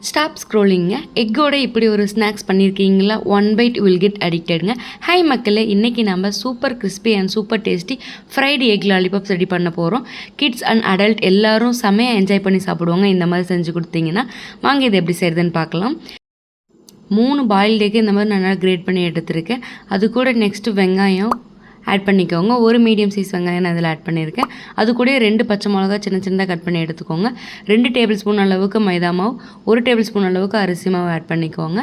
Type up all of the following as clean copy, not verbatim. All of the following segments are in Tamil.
ஸ்டாப் ஸ்க்ரோலிங்க. எக்கோட இப்படி ஒரு ஸ்நாக்ஸ் பண்ணியிருக்கீங்களா? ஒன் பைட் வில் கெட் அடிக்டடுங்க. ஹாய் மக்களே, இன்றைக்கி நம்ம super crispy and super tasty fried egg lollipops ready பண்ண போகிறோம். கிட்ஸ் அண்ட் அடல்ட் எல்லோரும் செமையாக என்ஜாய் பண்ணி சாப்பிடுவாங்க இந்த மாதிரி செஞ்சு கொடுத்தீங்கன்னா. வாங்க இது எப்படி செய்கிறதுன்னு பார்க்கலாம். 3 பாயில்டு எக்கு இந்த மாதிரி நல்லா கிரேட் பண்ணி எடுத்துருக்கேன். அது கூட நெக்ஸ்ட்டு வெங்காயம் ஆட் பண்ணிக்கோங்க. ஒரு மீடியம் சைஸ் வெங்காயம் நான் அதில் ஆட் பண்ணியிருக்கேன். அது கூட 2 பச்சை மிளகா சின்ன சின்னதாக கட் பண்ணி எடுத்துக்கோங்க. 2 டேபிள் ஸ்பூன் அளவுக்கு மைதா மாவு, 1 டேபிள் ஸ்பூன் அளவுக்கு அரிசி மாவு ஆட் பண்ணிக்கோங்க.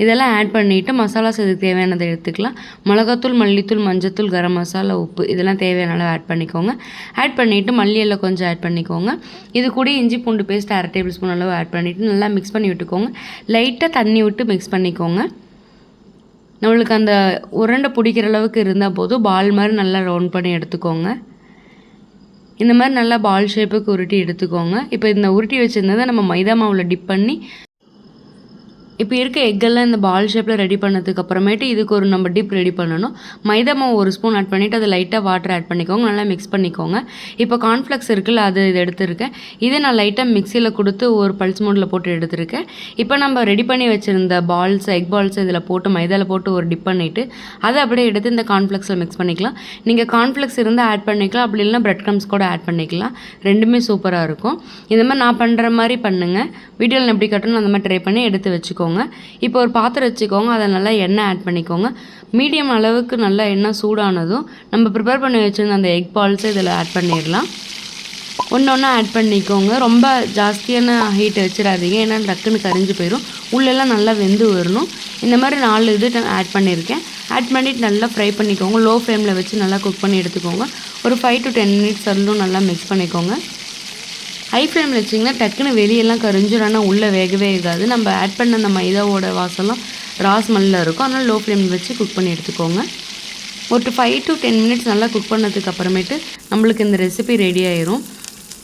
இதெல்லாம் ஆட் பண்ணிவிட்டு மசாலாஸ் இதுக்கு தேவையானதை எடுத்துக்கலாம். மிளகாத்தூள், மல்லித்தூள், மஞ்சத்தூள், கரம் மசாலா, உப்பு இதெல்லாம் தேவையான அளவு ஆட் பண்ணிக்கோங்க. ஆட் பண்ணிவிட்டு மல்லி எல்லாம் கொஞ்சம் ஆட் பண்ணிக்கோங்க. இது கூட இஞ்சி பூண்டு பேஸ்ட் 1/2 டேபிள் ஸ்பூன் அளவு ஆட் பண்ணிவிட்டு நல்லா மிக்ஸ் பண்ணி விட்டுக்கோங்க. லைட்டாக தண்ணி விட்டு மிக்ஸ் பண்ணிக்கோங்க. நம்மளுக்கு அந்த உருண்டை பிடிக்கிற அளவுக்கு இருந்தால் போதும். பால் மாதிரி நல்லா ரவுண்ட் பண்ணி எடுத்துக்கோங்க. இந்த மாதிரி நல்லா பால் ஷேப்புக்கு உருட்டி எடுத்துக்கோங்க. இப்போ இந்த உருட்டி வச்சுருந்ததை நம்ம மைதா மாவில் டிப் பண்ணி இப்போ இருக்க எக்கெல்லாம் இந்த பால் ஷேப்பில் ரெடி பண்ணதுக்கு அப்புறமேட்டு இதுக்கு ஒரு நம்ம டிப் ரெடி பண்ணணும். மைதா மாவு 1 ஸ்பூன் ஆட் பண்ணிவிட்டு அது லைட்டாக வாட்டர் ஆட் பண்ணிக்கோங்க. நல்லா மிக்ஸ் பண்ணிக்கோங்க. இப்போ கார்ன்ஃப்ளெக்ஸ் இருக்குல்ல, அது இது எடுத்துருக்கேன். இதை நான் லைட்டாக மிக்சியில் கொடுத்து ஒரு பல்ஸ் மோடில் போட்டு எடுத்துருக்கேன். இப்போ நம்ம ரெடி பண்ணி வச்சுருந்த பால்ஸ், எக் பால்ஸ் இதில் போட்டு மைதாவில் போட்டு ஒரு டிப் பண்ணிவிட்டு அதை அப்படியே எடுத்து இந்த கார்ன்ஃப்ளெக்ஸில் மிக்ஸ் பண்ணிக்கலாம். நீங்கள் கார்ன்ஃப்ளெக்ஸ் இருந்தால் ஆட் பண்ணிக்கலாம், அப்படி இல்லைனா பிரெட் க்ரம்ஸ் கூட ஆட் பண்ணிக்கலாம். ரெண்டுமே சூப்பராக இருக்கும். இந்த மாதிரி நான் பண்ணுற மாதிரி பண்ணுங்கள். வீடியோவில் எப்படி கட்டணும் அந்த மாதிரி ட்ரை பண்ணி எடுத்து வச்சுக்கோங்க. இப்போ ஒரு பாத்திரம் வச்சுக்கோங்க. அதை நல்லா எண்ணெய் ஆட் பண்ணிக்கோங்க. மீடியம் அளவுக்கு நல்லா எண்ணெய் சூடானதும் நம்ம ப்ரிப்பேர் பண்ணி வச்சுருந்த அந்த எக் பால்ஸை இதில் ஆட் பண்ணிடலாம். ஒன்று ஒன்றா ஆட் பண்ணிக்கோங்க. ரொம்ப ஜாஸ்தியான ஹீட்டை வச்சிடாதீங்க, ஏன்னா டக்குன்னு கரிஞ்சு போயிடும். உள்ளெல்லாம் நல்லா வெந்து வரணும். இந்த மாதிரி 4 இது ஆட் பண்ணியிருக்கேன். ஆட் பண்ணிவிட்டு நல்லா ஃப்ரை பண்ணிக்கோங்க. லோ ஃப்ளேமில் வச்சு நல்லா குக் பண்ணி எடுத்துக்கோங்க. ஒரு 5 to 10 மினிட்ஸ் வரலும் நல்லா மிக்ஸ் பண்ணிக்கோங்க. ஹை ஃப்ளேமில் வச்சிங்கன்னா டக்குன்னு வெளியெல்லாம் கரிஞ்சிடும், ஆனால் உள்ளே வேகவே இருக்காது. நம்ம ஆட் பண்ண அந்த மைதாவோட வாசலாம் ஸ்மெல்லில் இருக்கும். அதனால் லோ ஃப்ளேமில் வச்சு குக் பண்ணி எடுத்துக்கோங்க. ஒரு 5 to 10 மினிட்ஸ் நல்லா குக் பண்ணதுக்கு அப்புறமேட்டு நம்மளுக்கு இந்த ரெசிபி ரெடி ஆயிரும்.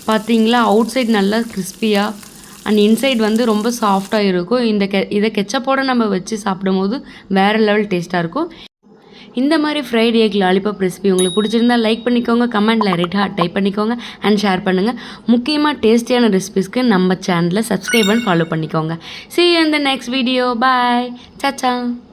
பார்த்தீங்களா, அவுட் சைட் நல்லா கிறிஸ்பியாக அண்ட் இன்சைட் வந்து ரொம்ப சாஃப்டாக இருக்கும். இதை கெச்சப்போடு நம்ம வச்சு சாப்பிடும்போது வேறு லெவல் டேஸ்ட்டாக இருக்கும். இந்த மாதிரி ஃப்ரைட் எக் லாலிபாப் ரெசிபி உங்களுக்கு பிடிச்சிருந்தா லைக் பண்ணிக்கோங்க, கமெண்ட்டில் ரெட் ஹார்ட் டைப் பண்ணிக்கோங்க அண்ட் ஷேர் பண்ணுங்கள். முக்கியமாக டேஸ்டியான ரெசிபிஸ்க்கு நம்ம சேனலை சப்ஸ்கிரைப் பண்ணி ஃபாலோ பண்ணிக்கோங்க. See you in the next video. Bye. Ciao ciao.